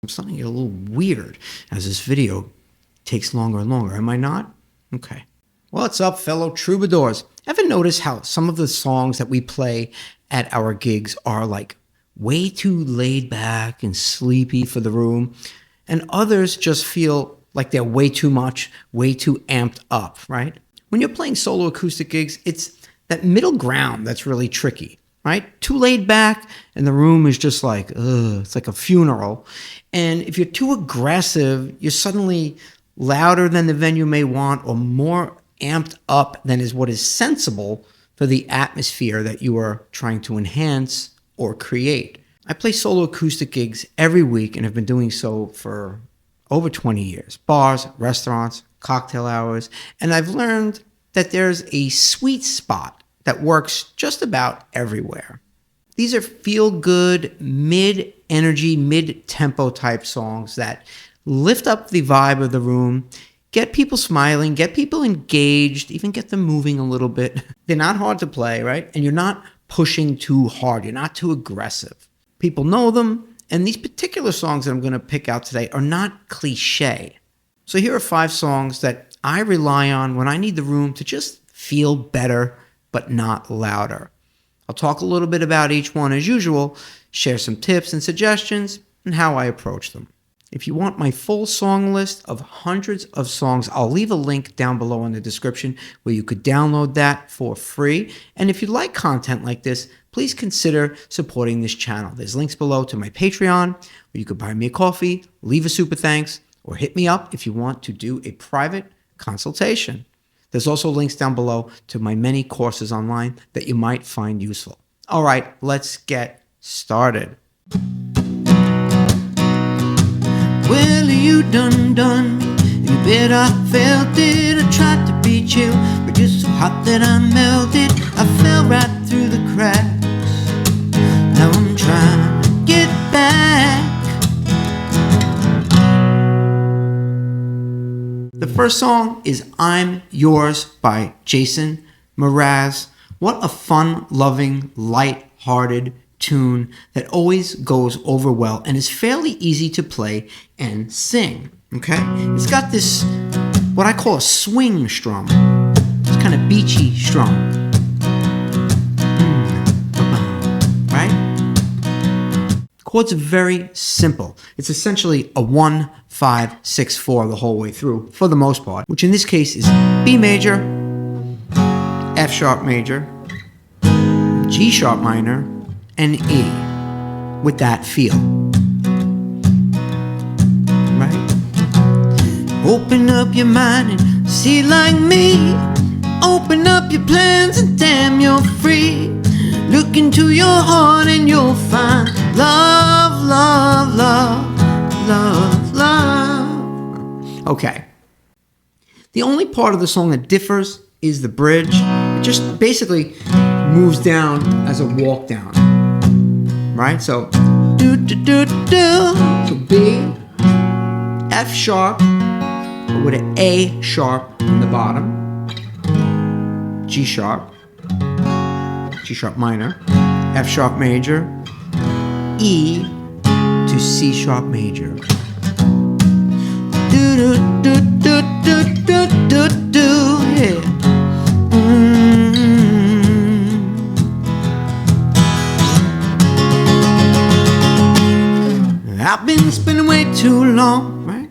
I'm starting to get a little weird as this video takes longer and longer. Am I not? Okay. What's up, fellow troubadours? Ever notice how some of the songs that we play at our gigs are like way too laid back and sleepy for the room, and others just feel like they're way too much, way too amped up, right? When you're playing solo acoustic gigs, it's that middle ground that's really tricky, right? Too laid back and the room is just like, ugh, it's like a funeral. And if you're too aggressive, you're suddenly louder than the venue may want or more amped up than is what is sensible for the atmosphere that you are trying to enhance or create. I play solo acoustic gigs every week and have been doing so for over 20 years. Bars, restaurants, cocktail hours, and I've learned that there's a sweet spot that works just about everywhere. These are feel-good, mid-energy, mid-tempo type songs that lift up the vibe of the room, get people smiling, get people engaged, even get them moving a little bit. They're not hard to play, right? And you're not pushing too hard. You're not too aggressive. People know them, and these particular songs that I'm going to pick out today are not cliche. So here are 5 songs that I rely on when I need the room to just feel better, but not louder. I'll talk a little bit about each one as usual, share some tips and suggestions, and how I approach them. If you want my full song list of hundreds of songs, I'll leave a link down below in the description where you could download that for free. And if you like content like this, please consider supporting this channel. There's links below to my Patreon, where you could buy me a coffee, leave a super thanks, or hit me up if you want to do a private consultation. There's also links down below to my many courses online that you might find useful. All right, let's get started. Well, you done. You bet I felt it. I tried to be chill, but you're so hot that I melted. I fell right through the cracks. Now I'm trying to get back. The first song is I'm Yours by Jason Mraz. What a fun-loving, light-hearted tune that always goes over well and is fairly easy to play and sing, okay? It's got this, what I call a swing strum. It's kind of beachy strum. Right? Chords are very simple. It's essentially a 1, 5, 6, 4 the whole way through, for the most part, which in this case is B major, F sharp major, G sharp minor, and E, with that feel. Right? Open up your mind and see like me. Open up your plans and damn, you're free. Look into your heart and you'll find love, love, love, love, love. Okay. The only part of the song that differs is the bridge. It just basically moves down as a walk down. Right? So, do, do, do, do. So B, F sharp, with an A sharp in the bottom, G sharp minor, F sharp major, E to C sharp major. Do, do, do, do, do, do, do, do, yeah. I've been spinning way too long, right?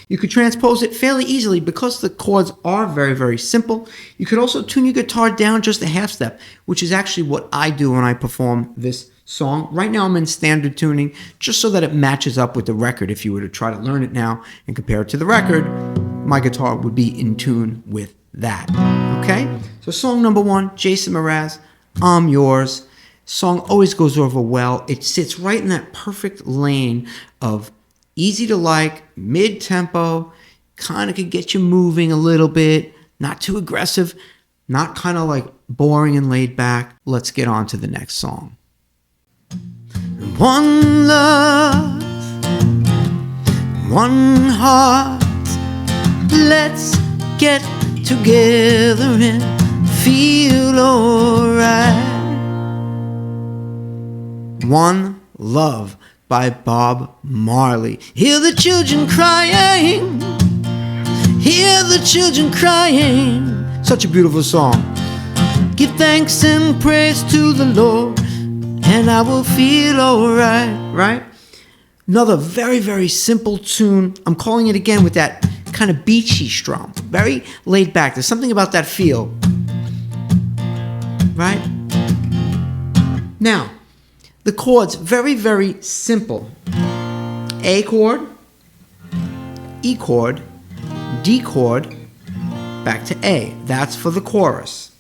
You could transpose it fairly easily because the chords are very, very simple. You could also tune your guitar down just a half step, which is actually what I do when I perform this song. Right now I'm in standard tuning just so that it matches up with the record. If you were to try to learn it now and compare it to the record, my guitar would be in tune with that, okay? So song number 1, Jason Mraz, I'm Yours. Song always goes over well. It sits right in that perfect lane of easy to like, mid-tempo, kind of could get you moving a little bit, not too aggressive, not kind of like boring and laid back. Let's get on to the next song. One love, one heart, let's get together and feel alright. One Love by Bob Marley. Hear the children crying. Hear the children crying. Such a beautiful song. Give thanks and praise to the Lord, and I will feel alright, right? Another very, very simple tune. I'm calling it again with that kind of beachy strum. Very laid back. There's something about that feel. Right? Now, the chords, very, very simple. A chord, E chord, D chord, back to A. That's for the chorus.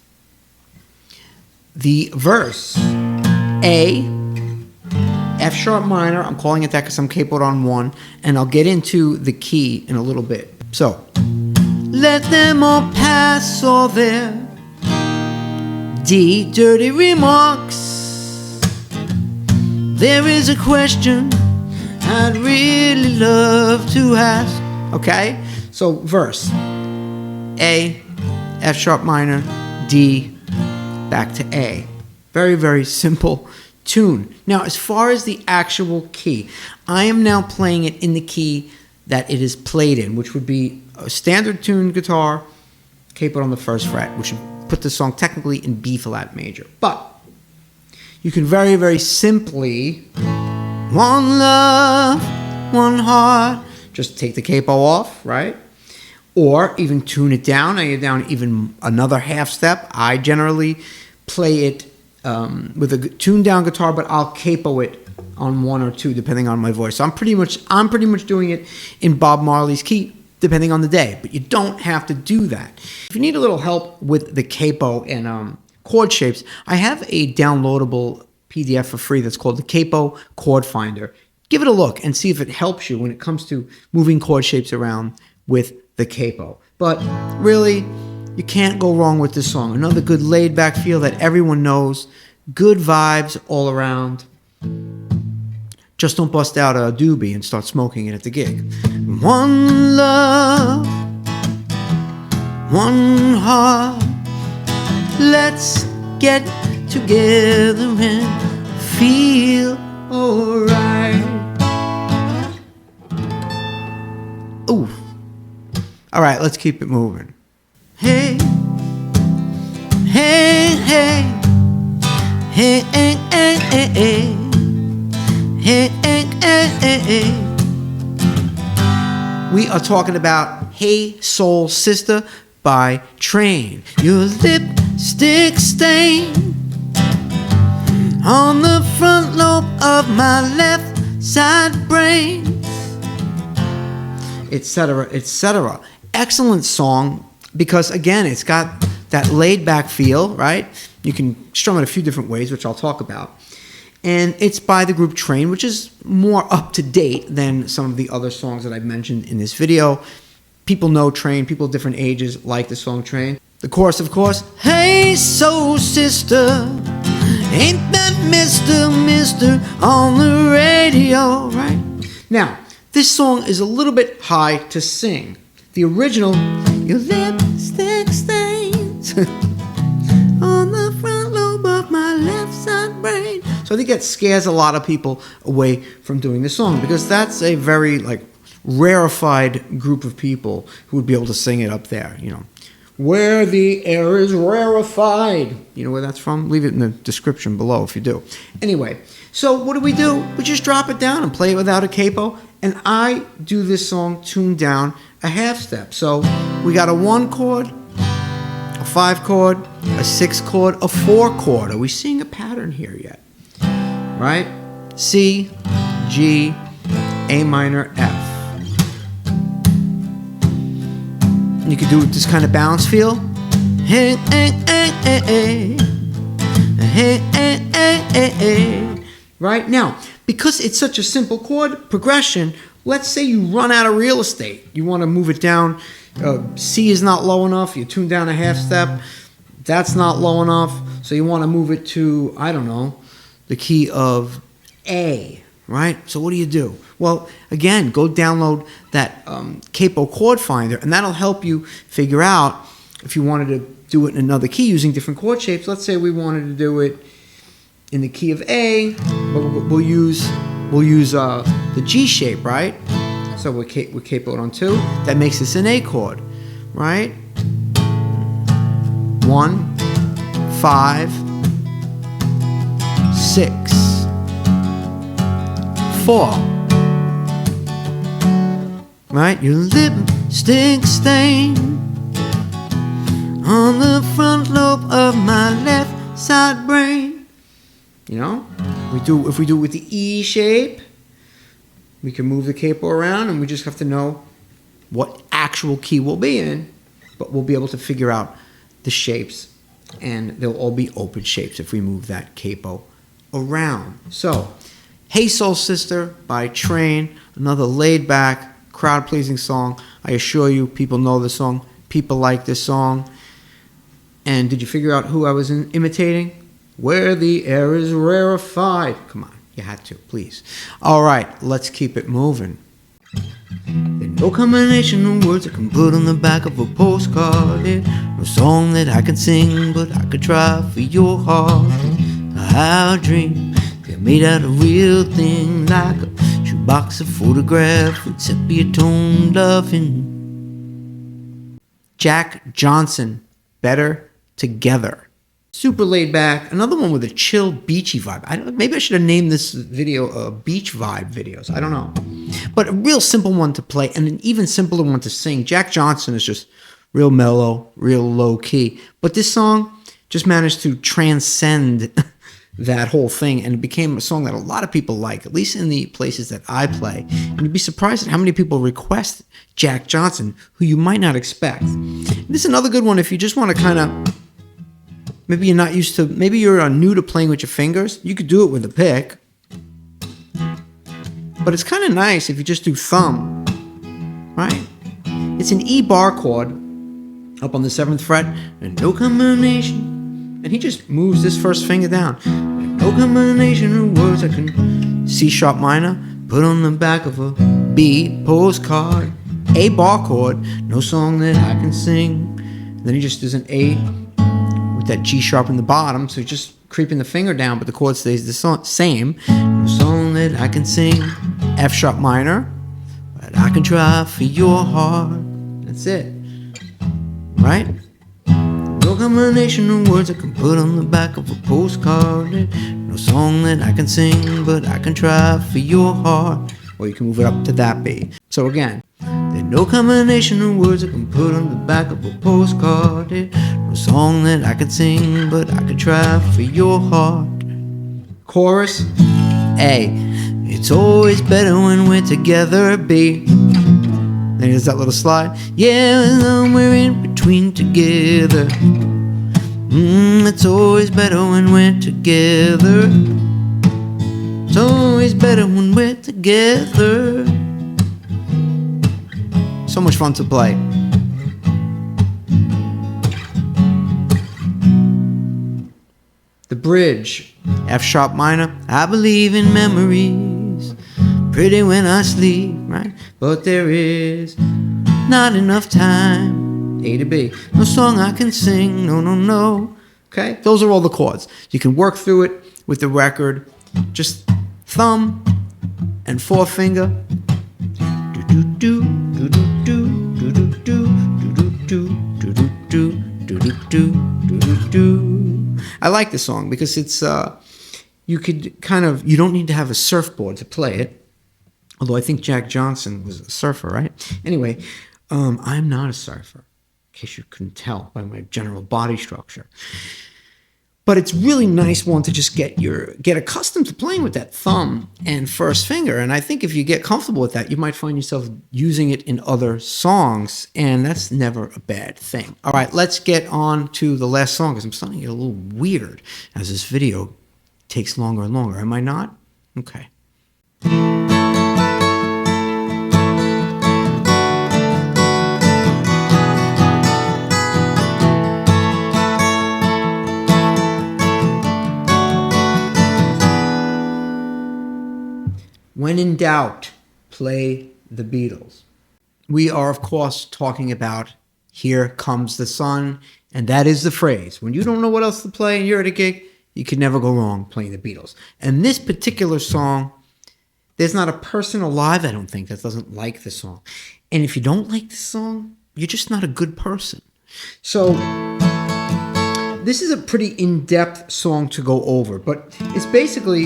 The verse, A, F sharp minor, I'm calling it that because I'm capoed on 1, and I'll get into the key in a little bit. So, let them all pass all their D, dirty remarks. There is a question I'd really love to ask. Okay? So, verse, A, F sharp minor, D, back to A. Very, very simple tune. Now, as far as the actual key, I am now playing it in the key that it is played in, which would be a standard tuned guitar, capoed on the 1st fret, which would put the song technically in B flat major. But you can very, very simply, one love, one heart, just take the capo off, right? Or even tune it down. Now you're down even another half step. I generally play it with a tuned down guitar, but I'll capo it on 1 or 2 depending on my voice. So I'm pretty much doing it in Bob Marley's key depending on the day, but you don't have to do that. If you need a little help with the capo and chord shapes, I have a downloadable PDF for free that's called the Capo Chord Finder. Give it a look and see if it helps you when it comes to moving chord shapes around with the capo. But really, you can't go wrong with this song. Another good laid-back feel that everyone knows. Good vibes all around. Just don't bust out a doobie and start smoking it at the gig. One love, one heart. Let's get together and feel alright. Ooh. All right, let's keep it moving. Hey, hey, hey, hey, hey, hey, hey, hey, hey, hey, hey, hey. We are talking about Hey Soul Sister by Train. Your lipstick stain on the front lobe of my left side brain, etc., etc. Excellent song. Because, again, it's got that laid-back feel, right? You can strum it a few different ways, which I'll talk about. And it's by the group Train, which is more up-to-date than some of the other songs that I've mentioned in this video. People know Train. People of different ages like the song Train. The chorus, of course. Hey, soul sister, ain't that Mr. on the radio, right? Now, this song is a little bit high to sing. The original, your lipstick stains on the front lobe of my left side brain. So I think that scares a lot of people away from doing this song because that's a very rarefied group of people who would be able to sing it up there, you know. Where the air is rarefied. You know where that's from? Leave it in the description below if you do. Anyway, so what do? We just drop it down and play it without a capo. And I do this song tuned down a half step. So we got a 1 chord, a 5 chord, a 6 chord, a 4 chord. Are we seeing a pattern here yet? Right? C, G, A minor, F. You could do this kind of bounce feel. Hey, hey, hey, hey, hey. Hey, hey, hey, hey, hey. Right? Now, because it's such a simple chord progression, let's say you run out of real estate. You want to move it down. C is not low enough. You tune down a half step. That's not low enough. So you want to move it to, I don't know, the key of A. Right? So what do? Well, again, go download that Capo Chord Finder, and that'll help you figure out if you wanted to do it in another key using different chord shapes. Let's say we wanted to do it in the key of A, but we'll use we'll use the G shape, right? So we're capoed on 2. That makes this an A chord, right? 1, 5, 6, 4. Right? Your lipstick stain on the front lobe of my left side brain. You know? If we do it with the E shape, we can move the capo around, and we just have to know what actual key we'll be in, but we'll be able to figure out the shapes, and they'll all be open shapes if we move that capo around. So, Hey Soul Sister by Train, another laid-back, crowd-pleasing song. I assure you, people know the song. People like this song. And did you figure out who I was imitating? Where the air is rarefied. Come on, you had to, please. All right, let's keep it moving. There's no combination of words I can put on the back of a postcard. There's no song that I can sing, but I could try for your heart. Our dream, they're made out of real things, like a shoebox of photograph with sepia tone loving. Jack Johnson, Better Together. Super laid back. Another one with a chill, beachy vibe. Maybe I should have named this video Beach Vibe Videos. I don't know. But a real simple one to play, and an even simpler one to sing. Jack Johnson is just real mellow, real low key. But this song just managed to transcend that whole thing, and it became a song that a lot of people like, at least in the places that I play. And you'd be surprised at how many people request Jack Johnson, who you might not expect. This is another good one if you just want to kind of, maybe you're not used to, maybe you're new to playing with your fingers. You could do it with a pick. But it's kind of nice if you just do thumb, right? It's an E bar chord up on the 7th fret, and no combination. And he just moves this first finger down. No combination of words I can C sharp minor, put on the back of a B postcard. A bar chord, no song that I can sing. And then he just does an A with that G sharp in the bottom, so he's just creeping the finger down, but the chord stays the same. No song that I can sing. F sharp minor, but I can try for your heart. That's it, right? No combination of words I can put on the back of a postcard. No song that I can sing, but I can try for your heart. Or you can move it up to that B. So again, there's no combination of words I can put on the back of a postcard. No song that I can sing, but I can try for your heart. Chorus A. It's always better when we're together. B. Then there's that little slide. Yeah, we're in between together. It's always better when we're together. It's always better when we're together. So much fun to play. The bridge, F sharp minor. I believe in memories, pretty when I sleep, right? But there is not enough time. A to B. No song I can sing, no, no, no. Okay? Those are all the chords. You can work through it with the record. Just thumb and forefinger. Do do do do do do do do do do do do do do do do. I like this song because it's you don't need to have a surfboard to play it. Although I think Jack Johnson was a surfer, right? Anyway, I'm not a surfer, in case you couldn't tell by my general body structure. But it's really nice one to just get accustomed to playing with that thumb and first finger. And I think if you get comfortable with that, you might find yourself using it in other songs, and that's never a bad thing. All right, let's get on to the last song, because I'm starting to get a little weird as this video takes longer and longer. Am I not? Okay. When in doubt, play the Beatles. We are, of course, talking about Here Comes the Sun, and that is the phrase. When you don't know what else to play and you're at a gig, you can never go wrong playing the Beatles. And this particular song There's not a person alive, I don't think, that doesn't like the song. And if you don't like the song, you're just not a good person. So this is a pretty in-depth song to go over, but it's basically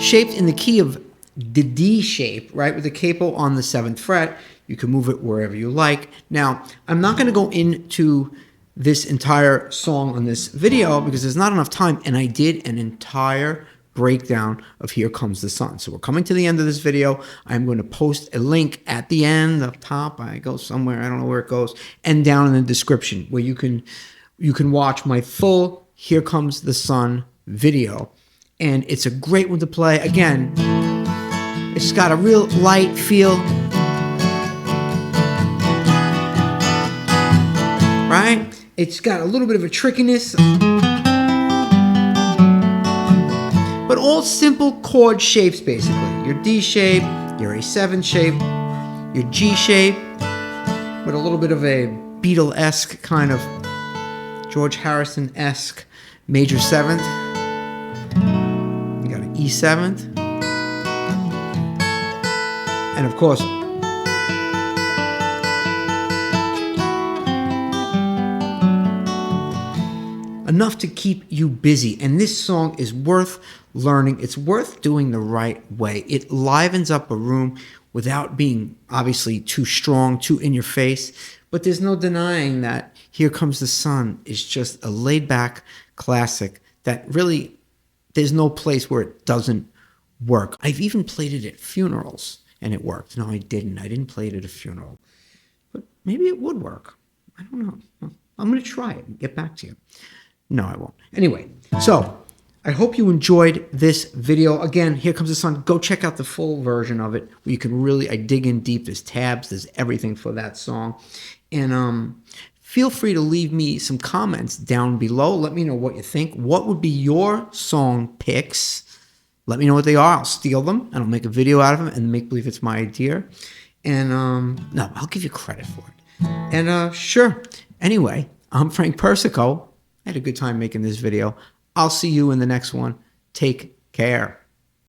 shaped in the key of the D shape, right, with the capo on the 7th fret. You can move it wherever you like. Now, I'm not going to go into this entire song on this video because there's not enough time, and I did an entire breakdown of Here Comes the Sun. So we're coming to the end of this video. I'm going to post a link at the end, up top. I go somewhere, I don't know where it goes, and down in the description where you can watch my full Here Comes the Sun video. And it's a great one to play. Again, it's got a real light feel, right? It's got a little bit of a trickiness, but all simple chord shapes basically. Your D shape, your A7 shape, your G shape, with a little bit of a Beatle-esque kind of George Harrison-esque major 7th. You got an E7th. And of course, enough to keep you busy. And this song is worth learning. It's worth doing the right way. It livens up a room without being obviously too strong, too in your face. But there's no denying that Here Comes the Sun is just a laid-back classic that really, there's no place where it doesn't work. I've even played it at funerals, and it worked. No, I didn't. I didn't play it at a funeral. But maybe it would work. I don't know. I'm going to try it and get back to you. No, I won't. Anyway, so I hope you enjoyed this video. Again, Here Comes the Sun. Go check out the full version of it where you can really, I dig in deep. There's tabs. There's everything for that song. And feel free to leave me some comments down below. Let me know what you think. What would be your song picks? Let me know what they are. I'll steal them and I'll make a video out of them and make believe it's my idea. And no, I'll give you credit for it. And sure. Anyway, I'm Frank Persico. I had a good time making this video. I'll see you in the next one. Take care.